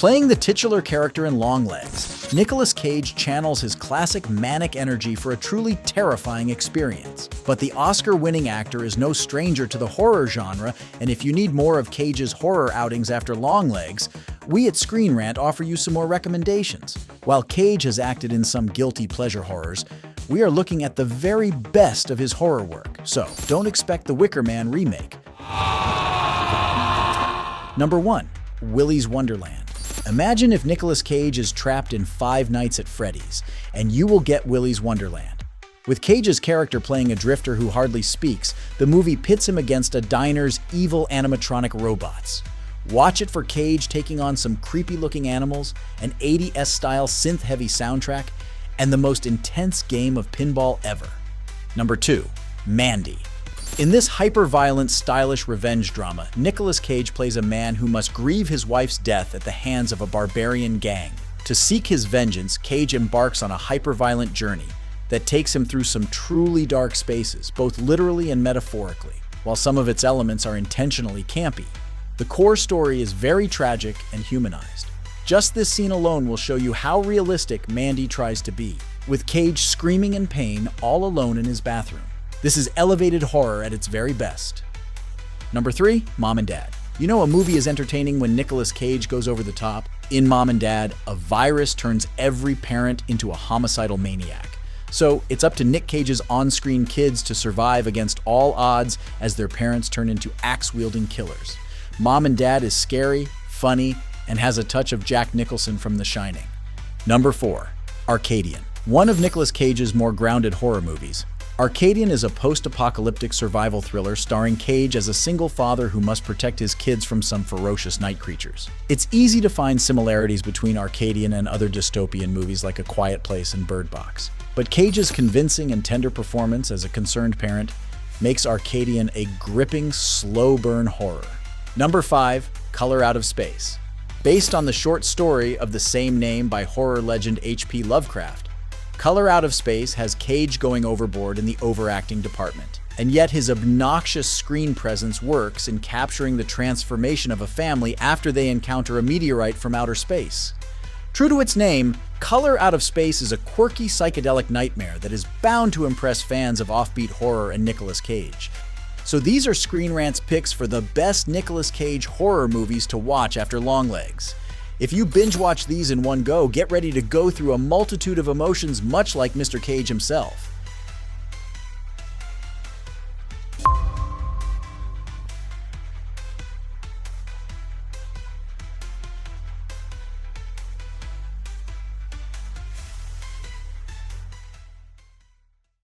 Playing the titular character in Longlegs, Nicolas Cage channels his classic manic energy for a truly terrifying experience. But the Oscar-winning actor is no stranger to the horror genre, and if you need more of Cage's horror outings after Longlegs, we at Screen Rant offer you some more recommendations. While Cage has acted in some guilty pleasure horrors, we are looking at the very best of his horror work, so don't expect the Wicker Man remake. Number 1. Willy's Wonderland. Imagine if Nicolas Cage is trapped in Five Nights at Freddy's, and you will get Willy's Wonderland. With Cage's character playing a drifter who hardly speaks, the movie pits him against a diner's evil animatronic robots. Watch it for Cage taking on some creepy-looking animals, an 80s-style synth-heavy soundtrack, and the most intense game of pinball ever. Number 2. Mandy. In this hyper-violent, stylish revenge drama, Nicolas Cage plays a man who must grieve his wife's death at the hands of a barbarian gang. To seek his vengeance, Cage embarks on a hyper-violent journey that takes him through some truly dark spaces, both literally and metaphorically, while some of its elements are intentionally campy. The core story is very tragic and humanized. Just this scene alone will show you how realistic Mandy tries to be, with Cage screaming in pain all alone in his bathroom. This is elevated horror at its very best. Number 3. Mom and Dad. You know a movie is entertaining when Nicolas Cage goes over the top? In Mom and Dad, a virus turns every parent into a homicidal maniac. So it's up to Nick Cage's on-screen kids to survive against all odds as their parents turn into axe-wielding killers. Mom and Dad is scary, funny, and has a touch of Jack Nicholson from The Shining. Number 4. Arcadian. One of Nicolas Cage's more grounded horror movies. Arcadian is a post-apocalyptic survival thriller starring Cage as a single father who must protect his kids from some ferocious night creatures. It's easy to find similarities between Arcadian and other dystopian movies like A Quiet Place and Bird Box. But Cage's convincing and tender performance as a concerned parent makes Arcadian a gripping, slow-burn horror. Number 5. Color Out of Space. Based on the short story of the same name by horror legend H.P. Lovecraft, Color Out of Space has Cage going overboard in the overacting department. And yet his obnoxious screen presence works in capturing the transformation of a family after they encounter a meteorite from outer space. True to its name, Color Out of Space is a quirky psychedelic nightmare that is bound to impress fans of offbeat horror and Nicolas Cage. So these are Screen Rant's picks for the best Nicolas Cage horror movies to watch after Longlegs. If you binge-watch these in one go, get ready to go through a multitude of emotions much like Mr. Cage himself.